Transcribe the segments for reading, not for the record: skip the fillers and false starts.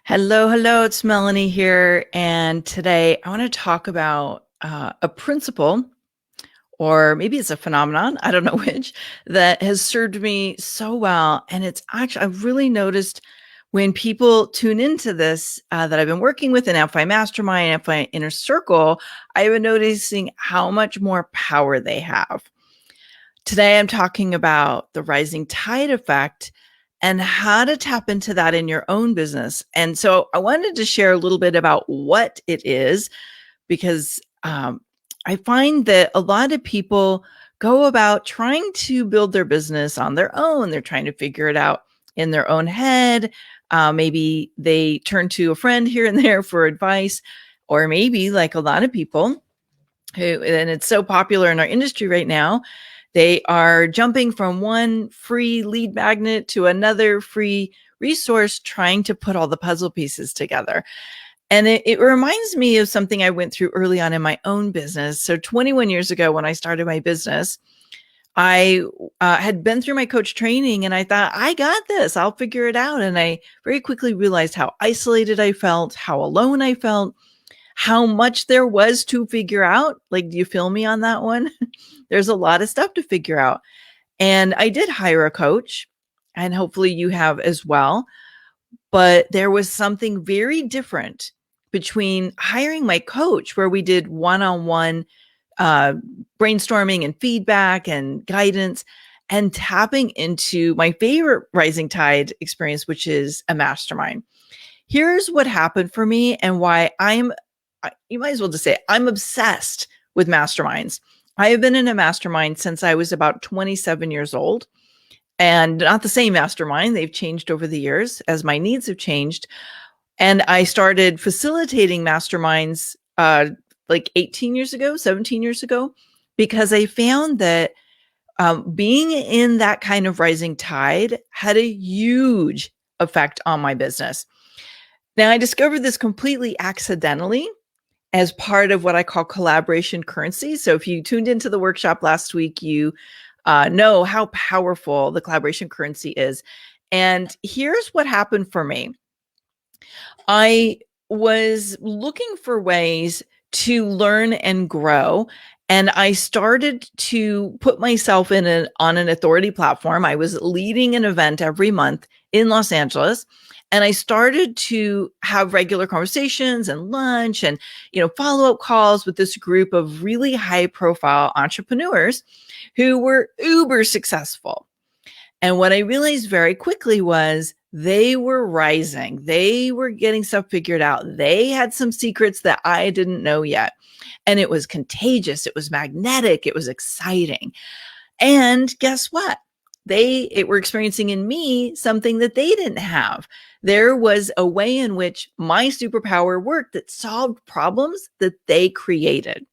Hello, hello, it's Melanie here. And today I want to talk about a principle, or maybe it's a phenomenon, I don't know which, that has served me so well. And it's actually, I've really noticed when people tune into this that I've been working with in Amplify Mastermind, Amplify Inner Circle, I've been noticing how much more power they have. Today, I'm talking about the rising tide effect and how to tap into that in your own business. And so I wanted to share a little bit about what it is because I find that a lot of people go about trying to build their business on their own. They're trying to figure it out in their own head. Maybe they turn to a friend here and there for advice, or maybe like a lot of people who, and it's so popular in our industry right now, they are jumping from one free lead magnet to another free resource, trying to put all the puzzle pieces together. And it reminds me of something I went through early on in my own business. So 21 years ago, when I started my business, I had been through my coach training and I thought, I got this, I'll figure it out. And I very quickly realized how isolated I felt, how alone I felt, how much there was to figure out. Like, do you feel me on that one? There's a lot of stuff to figure out. And I did hire a coach, and hopefully you have as well. But there was something very different between hiring my coach, where we did one-on-one brainstorming and feedback and guidance, and tapping into my favorite rising tide experience, which is a mastermind. Here's what happened for me and why you might as well just say I'm obsessed with masterminds. I have been in a mastermind since I was about 27 years old, and not the same mastermind. They've changed over the years as my needs have changed. And I started facilitating masterminds like 18 years ago, 17 years ago, because I found that being in that kind of rising tide had a huge effect on my business. Now, I discovered this completely accidentally as part of what I call collaboration currency. So if you tuned into the workshop last week, you know how powerful the collaboration currency is. And here's what happened for me. I was looking for ways to learn and grow. And I started to put myself on an authority platform. I was leading an event every month in Los Angeles. And I started to have regular conversations and lunch and, follow-up calls with this group of really high-profile entrepreneurs who were uber successful. And what I realized very quickly was they were rising. They were getting stuff figured out. They had some secrets that I didn't know yet. And it was contagious. It was magnetic. It was exciting. And guess what? They were experiencing in me something that they didn't have. There was a way in which my superpower worked that solved problems that they created.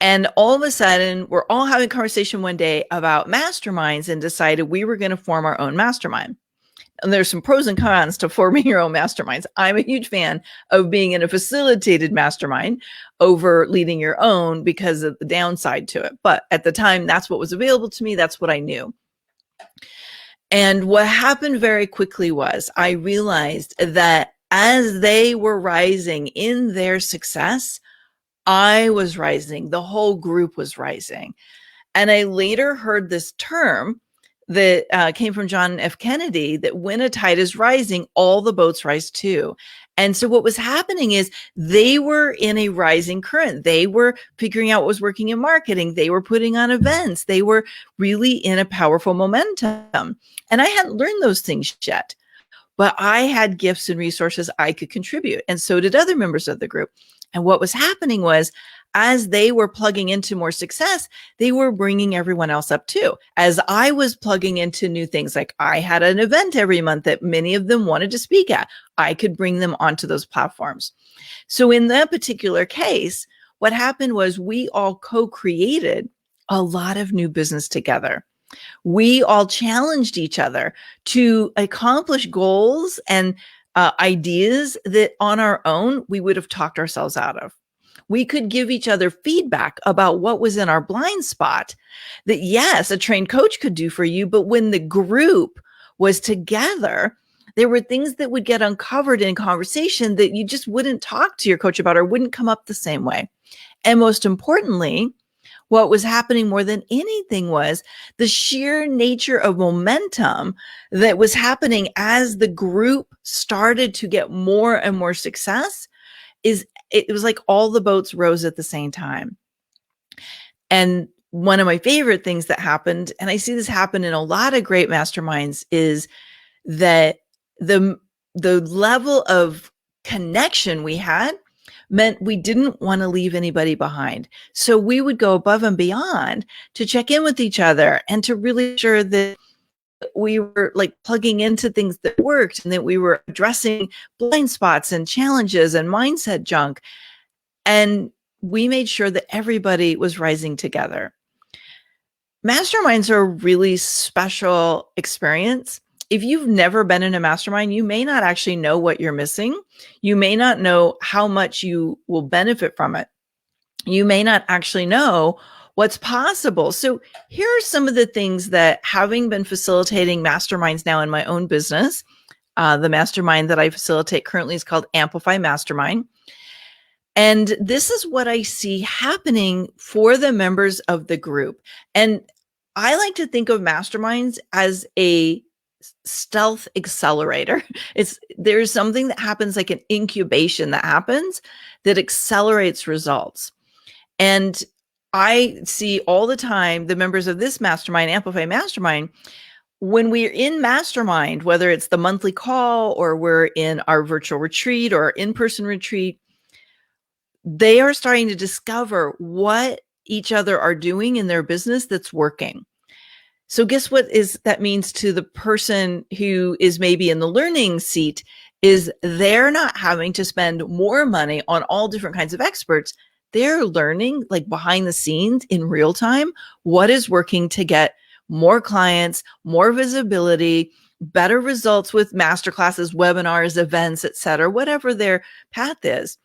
And all of a sudden, we're all having a conversation one day about masterminds and decided we were going to form our own mastermind. And there's some pros and cons to forming your own masterminds. I'm a huge fan of being in a facilitated mastermind over leading your own because of the downside to it. But at the time, that's what was available to me. That's what I knew. And what happened very quickly was I realized that as they were rising in their success, I was rising. The whole group was rising. And I later heard this term that came from John F. Kennedy, that when a tide is rising, all the boats rise too. And so what was happening is they were in a rising current. They were figuring out what was working in marketing. They were putting on events. They were really in a powerful momentum. And I hadn't learned those things yet, but I had gifts and resources I could contribute. And so did other members of the group. And what was happening was, as they were plugging into more success, they were bringing everyone else up too. As I was plugging into new things, like I had an event every month that many of them wanted to speak at, I could bring them onto those platforms. So in that particular case, what happened was we all co-created a lot of new business together. We all challenged each other to accomplish goals and ideas that on our own, we would have talked ourselves out of. We could give each other feedback about what was in our blind spot that, yes, a trained coach could do for you. But when the group was together, There were things that would get uncovered in conversation that you just wouldn't talk to your coach about or wouldn't come up the same way. And most importantly, what was happening more than anything was the sheer nature of momentum that was happening as the group started to get more and more success. It was like all the boats rose at the same time. And one of my favorite things that happened, and I see this happen in a lot of great masterminds, is that the level of connection we had meant we didn't want to leave anybody behind. So we would go above and beyond to check in with each other and to really ensure that we were like plugging into things that worked and that we were addressing blind spots and challenges and mindset junk. And we made sure that everybody was rising together. Masterminds are a really special experience. If you've never been in a mastermind, you may not actually know what you're missing. You may not know how much you will benefit from it. You may not actually know what's possible. So here are some of the things that, having been facilitating masterminds now in my own business, the mastermind that I facilitate currently is called Amplify Mastermind. And this is what I see happening for the members of the group. And I like to think of masterminds as a stealth accelerator. There's something that happens, like an incubation that happens that accelerates results. And I see all the time the members of this mastermind, Amplify Mastermind, when we're in mastermind, whether it's the monthly call or we're in our virtual retreat or in-person retreat, they are starting to discover what each other are doing in their business that's working. So guess what that means to the person who is maybe in the learning seat is they're not having to spend more money on all different kinds of experts. They're learning, like behind the scenes in real time, what is working to get more clients, more visibility, better results with masterclasses, webinars, events, etc., whatever their path is.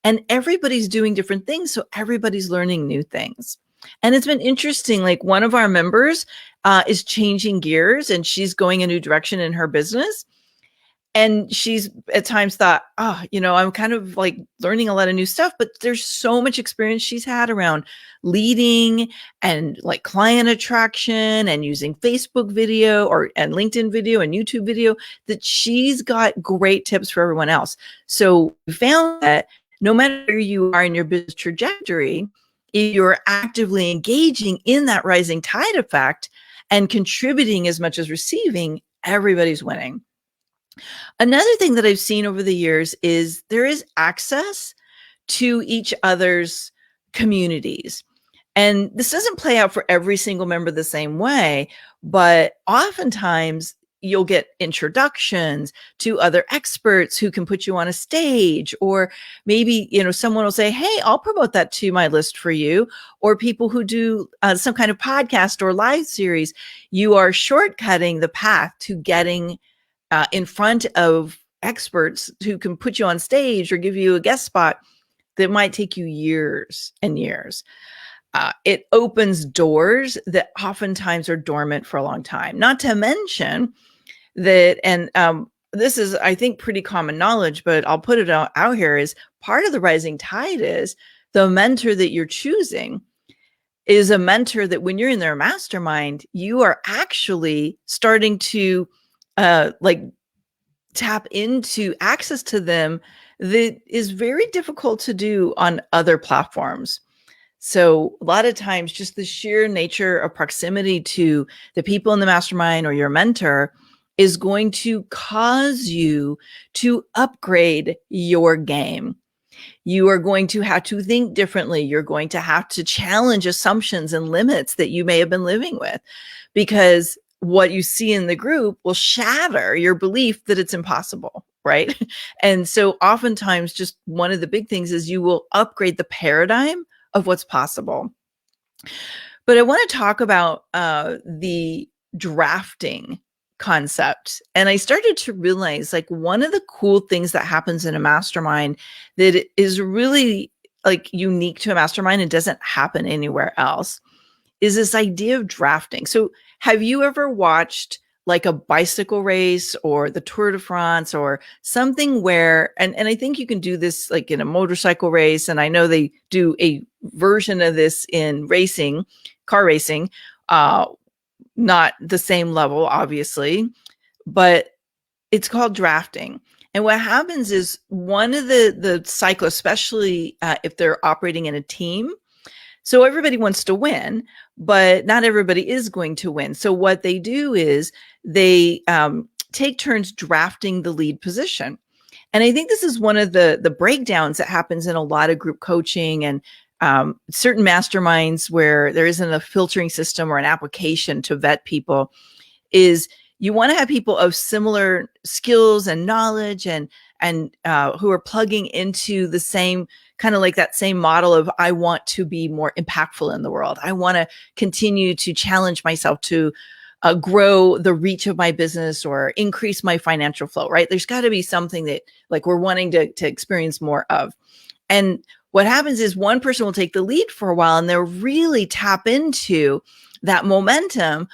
And everybody's doing different things, so everybody's learning new things. And it's been interesting. Like, one of our members is changing gears and she's going a new direction in her business. And she's at times thought, I'm kind of like learning a lot of new stuff, but there's so much experience she's had around leading and like client attraction and using Facebook video and LinkedIn video and YouTube video that she's got great tips for everyone else. So we found that no matter where you are in your business trajectory, if you're actively engaging in that rising tide effect and contributing as much as receiving, everybody's winning. Another thing that I've seen over the years is there is access to each other's communities. And this doesn't play out for every single member the same way, but oftentimes you'll get introductions to other experts who can put you on a stage, or maybe, someone will say, hey, I'll promote that to my list for you, or people who do some kind of podcast or live series. You are shortcutting the path to getting in front of experts who can put you on stage or give you a guest spot that might take you years and years. It opens doors that oftentimes are dormant for a long time. Not to mention that, and this is, I think, pretty common knowledge, but I'll put it out here, is part of the rising tide is the mentor that you're choosing is a mentor that when you're in their mastermind, you are actually starting to tap into access to them that is very difficult to do on other platforms. So a lot of times, just the sheer nature of proximity to the people in the mastermind or your mentor is going to cause you to upgrade your game. You are going to have to think differently. You're going to have to challenge assumptions and limits that you may have been living with, because what you see in the group will shatter your belief that it's impossible, right? And so oftentimes, just one of the big things is you will upgrade the paradigm of what's possible. But I want to talk about the drafting concept. And I started to realize, like, one of the cool things that happens in a mastermind that is really like unique to a mastermind and doesn't happen anywhere else is this idea of drafting. So have you ever watched like a bicycle race or the Tour de France or something where, and I think you can do this like in a motorcycle race. And I know they do a version of this in racing, car racing, not the same level, obviously, but it's called drafting. And what happens is one of the cyclists, especially if they're operating in a team, so everybody wants to win, but not everybody is going to win. So what they do is they take turns drafting the lead position. And I think this is one of the breakdowns that happens in a lot of group coaching and certain masterminds where there isn't a filtering system or an application to vet people, is you want to have people of similar skills and knowledge and who are plugging into the same kind of like that same model of, I want to be more impactful in the world. I want to continue to challenge myself to grow the reach of my business or increase my financial flow, right? There's got to be something that like we're wanting to experience more of. And what happens is one person will take the lead for a while and they'll really tap into that momentum,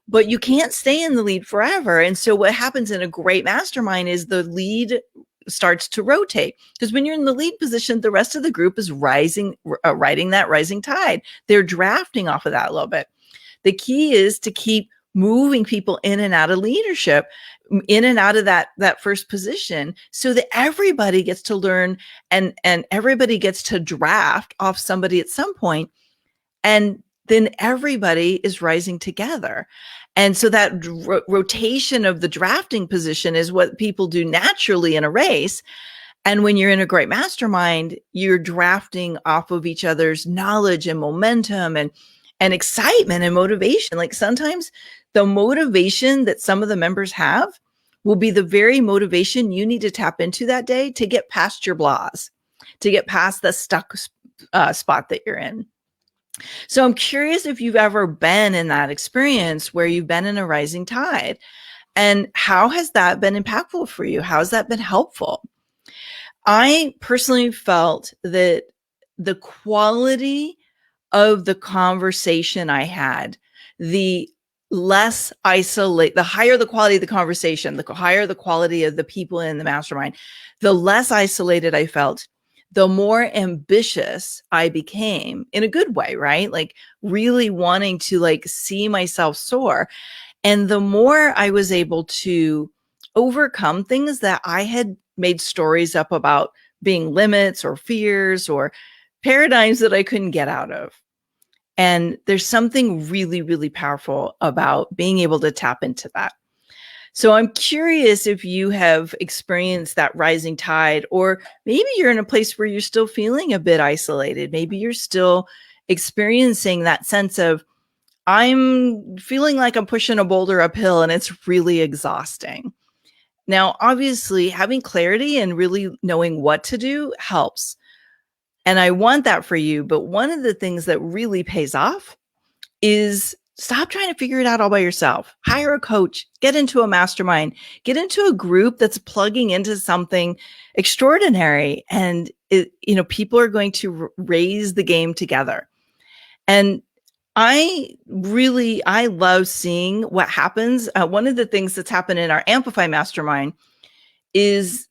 but you can't stay in the lead forever. And so what happens in a great mastermind is the lead starts to rotate, because when you're in the lead position, the rest of the group is riding that rising tide. They're drafting off of that a little bit. The key is to keep moving people in and out of leadership, in and out of that first position, so that everybody gets to learn and everybody gets to draft off somebody at some point, and then everybody is rising together. And so that rotation of the drafting position is what people do naturally in a race. And when you're in a great mastermind, you're drafting off of each other's knowledge and momentum and excitement and motivation. Like sometimes the motivation that some of the members have will be the very motivation you need to tap into that day to get past your blahs, to get past the stuck spot that you're in. So I'm curious if you've ever been in that experience where you've been in a rising tide, and how has that been impactful for you? How has that been helpful? I personally felt that the quality of the conversation I had, the less isolate, the higher the quality of the conversation, the higher the quality of the people in the mastermind, the less isolated I felt, the more ambitious I became in a good way, right? Like really wanting to like see myself soar. And the more I was able to overcome things that I had made stories up about being limits or fears or paradigms that I couldn't get out of. And there's something really, really powerful about being able to tap into that. So I'm curious if you have experienced that rising tide, or maybe you're in a place where you're still feeling a bit isolated. Maybe you're still experiencing that sense of, I'm feeling like I'm pushing a boulder uphill and it's really exhausting. Now, obviously, having clarity and really knowing what to do helps. And I want that for you. But one of the things that really pays off is stop trying to figure it out all by yourself. Hire a coach, get into a mastermind, get into a group that's plugging into something extraordinary. And people are going to raise the game together. And I love seeing what happens. One of the things that's happened in our Amplify Mastermind is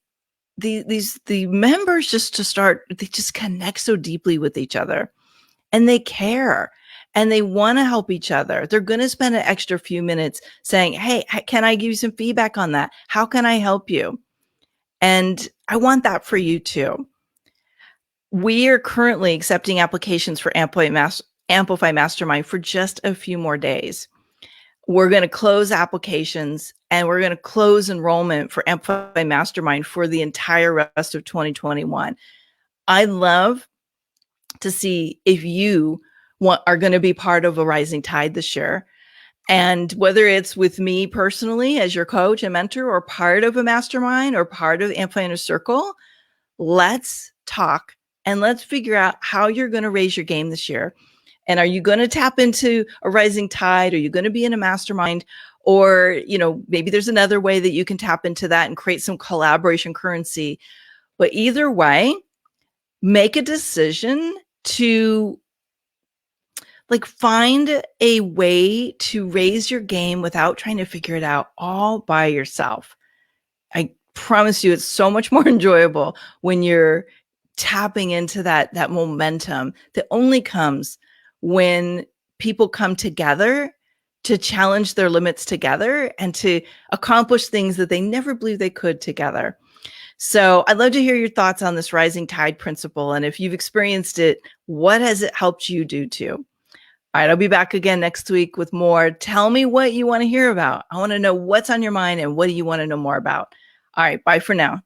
the members they just connect so deeply with each other, and they care and they want to help each other. They're going to spend an extra few minutes saying, hey, can I give you some feedback on that? How can I help you? And I want that for you too. We are currently accepting applications for Amplify Mastermind for just a few more days. We're going to close applications and we're going to close enrollment for Amplify Mastermind for the entire rest of 2021. I'd love to see if you are going to be part of a rising tide this year. And whether it's with me personally as your coach and mentor, or part of a mastermind, or part of Amplify Inner Circle, let's talk and let's figure out how you're going to raise your game this year. And are you going to tap into a rising tide? Are you going to be in a mastermind? Or, maybe there's another way that you can tap into that and create some collaboration currency. But either way, make a decision to Like, find a way to raise your game without trying to figure it out all by yourself. I promise you it's so much more enjoyable when you're tapping into that momentum that only comes when people come together to challenge their limits together and to accomplish things that they never believed they could together. So I'd love to hear your thoughts on this rising tide principle. And if you've experienced it, what has it helped you do too? All right, I'll be back again next week with more. Tell me what you want to hear about. I want to know what's on your mind and what do you want to know more about. All right, bye for now.